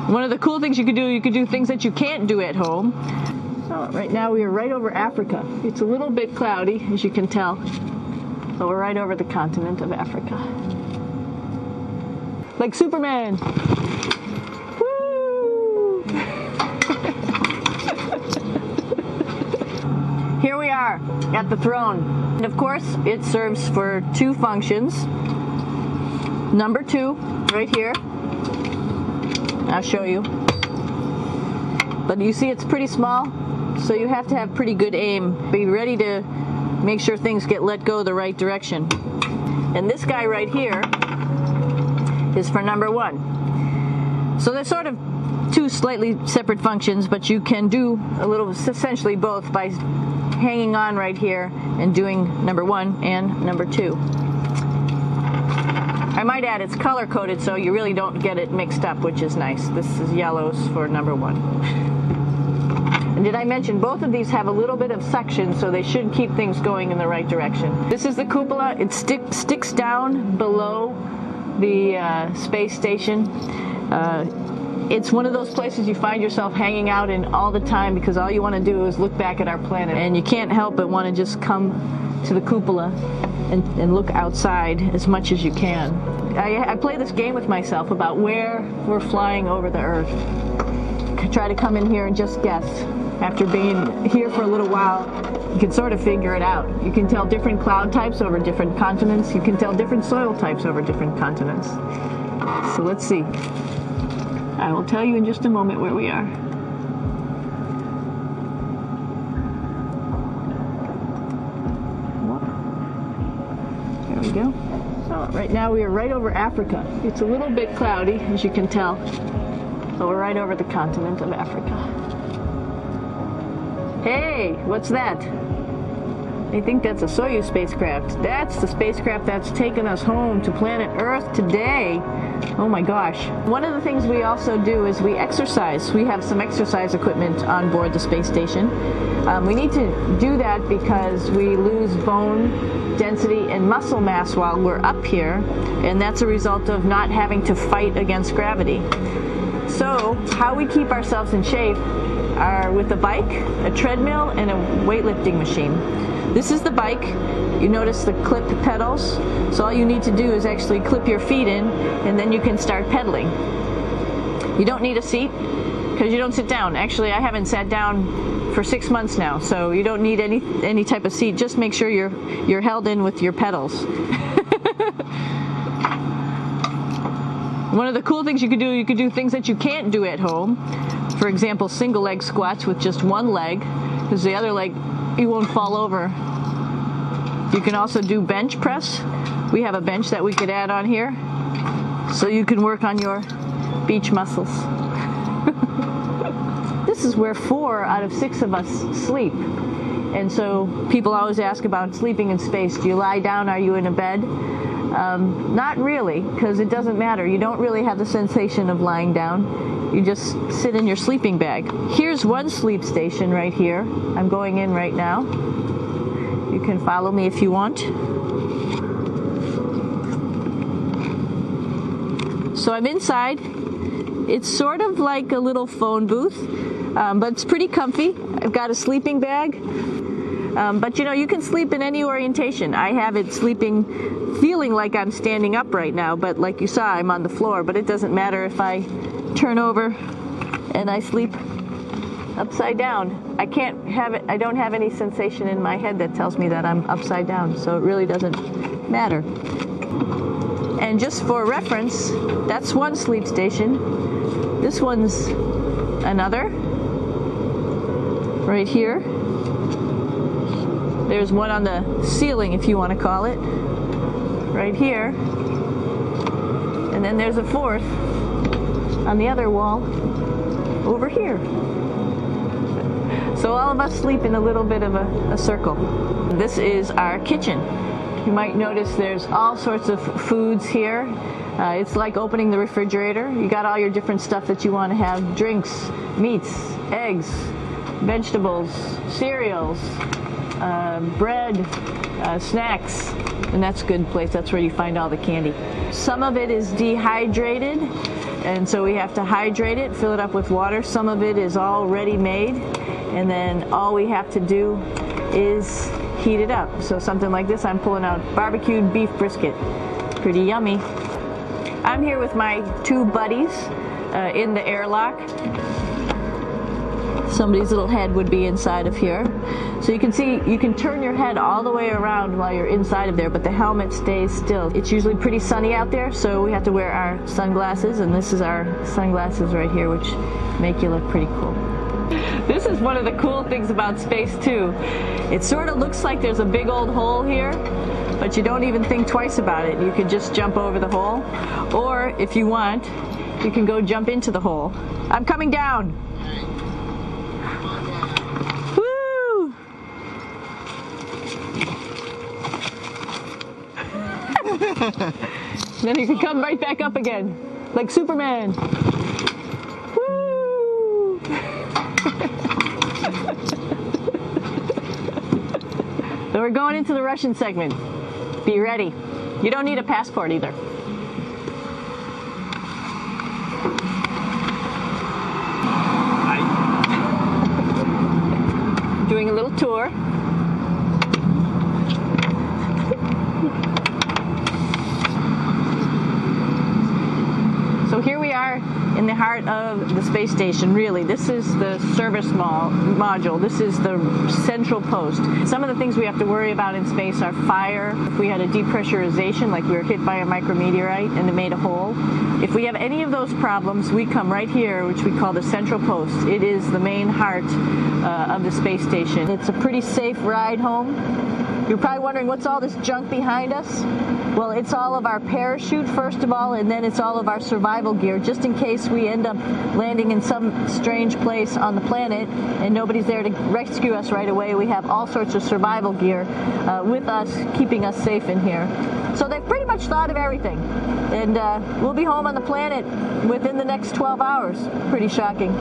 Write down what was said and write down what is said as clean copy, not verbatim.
One of the cool things you could do things that you can't do at home. So right now we are right over Africa. It's a little bit cloudy, as you can tell, but we're right over the continent of Africa. Like Superman. Woo! Here we are at the throne. And of course, it serves for two functions. Number 2, right here. I'll show you. But you see it's pretty small, so you have to have pretty good aim. Be ready to make sure things get let go the right direction. And this guy right here is for number 1. So they're sort of two slightly separate functions, but you can do a little, essentially both, by hanging on right here and doing number 1 and number 2. I might add it's color-coded so you really don't get it mixed up, which is nice. This is yellows for number 1. And did I mention both of these have a little bit of suction, so they should keep things going in the right direction. This is the cupola. It sticks down below the space station. It's one of those places you find yourself hanging out in all the time because all you want to do is look back at our planet. And you can't help but want to just come to the cupola and look outside as much as you can. I play this game with myself about where we're flying over the Earth. Try to come in here and just guess. After being here for a little while, you can sort of figure it out. You can tell different cloud types over different continents. You can tell different soil types over different continents. So let's see. I will tell you in just a moment where we are. There we go. So right now we are right over Africa. It's a little bit cloudy, as you can tell, but we're right over the continent of Africa. Hey, what's that? I think that's a Soyuz spacecraft. That's the spacecraft that's taken us home to planet Earth today. Oh my gosh. One of the things we also do is we exercise. We have some exercise equipment on board the space station. We need to do that because we lose bone density and muscle mass while we're up here, and that's a result of not having to fight against gravity. So how we keep ourselves in shape are with a bike, a treadmill, and a weightlifting machine. This is the bike. You notice the clip pedals. So all you need to do is actually clip your feet in, and then you can start pedaling. You don't need a seat because you don't sit down. Actually, I haven't sat down for 6 months now, so you don't need any type of seat. Just make sure you're held in with your pedals. One of the cool things you could do things that you can't do at home. For example, single leg squats with just one leg, because the other leg, you won't fall over. You can also do bench press. We have a bench that we could add on here, so you can work on your beach muscles. This is where 4 out of 6 of us sleep. And so people always ask about sleeping in space. Do you lie down? Are you in a bed? Not really, because it doesn't matter. You don't really have the sensation of lying down. You just sit in your sleeping bag. Here's one sleep station right here. I'm going in right now. You can follow me if you want. So I'm inside. It's sort of like a little phone booth, but it's pretty comfy. I've got a sleeping bag. But you know, you can sleep in any orientation. I have it feeling like I'm standing up right now, but like you saw, I'm on the floor. But it doesn't matter if I turn over and I sleep upside down. I don't have any sensation in my head that tells me that I'm upside down, so it really doesn't matter. And just for reference, that's one sleep station. This one's another, right here. There's one on the ceiling, if you want to call it, right here. And then there's a 4th on the other wall over here. So all of us sleep in a little bit of a circle. This is our kitchen. You might notice there's all sorts of foods here. It's like opening the refrigerator. You got all your different stuff that you want to have: drinks, meats, eggs, vegetables, cereals, bread, snacks, and that's a good place. That's where you find all the candy. Some of it is dehydrated, and so we have to hydrate it, fill it up with water. Some of it is already made, and then all we have to do is heat it up. So something like this, I'm pulling out barbecued beef brisket. Pretty yummy. I'm here with my two buddies in the airlock. Somebody's little head would be inside of here. So you can see, you can turn your head all the way around while you're inside of there, but the helmet stays still. It's usually pretty sunny out there, so we have to wear our sunglasses, and this is our sunglasses right here, which make you look pretty cool. This is one of the cool things about space too. It sort of looks like there's a big old hole here, but you don't even think twice about it. You could just jump over the hole, or if you want, you can go jump into the hole. I'm coming down. Woo! Then you can come right back up again, like Superman. Woo! So we're going into the Russian segment. Be ready. You don't need a passport either. Doing a little tour. So here we are in the heart of the space station, really. This is the service module. This is the central post. Some of the things we have to worry about in space are fire. If we had a depressurization, like we were hit by a micrometeorite and it made a hole, if we have any of those problems, we come right here, which we call the central post. It is the main heart of the space station. It's a pretty safe ride home. You're probably wondering, what's all this junk behind us? Well, it's all of our parachute, first of all, and then it's all of our survival gear, just in case we end up landing in some strange place on the planet and nobody's there to rescue us right away. We have all sorts of survival gear with us, keeping us safe in here. So they've pretty much thought of everything. And we'll be home on the planet within the next 12 hours. Pretty shocking.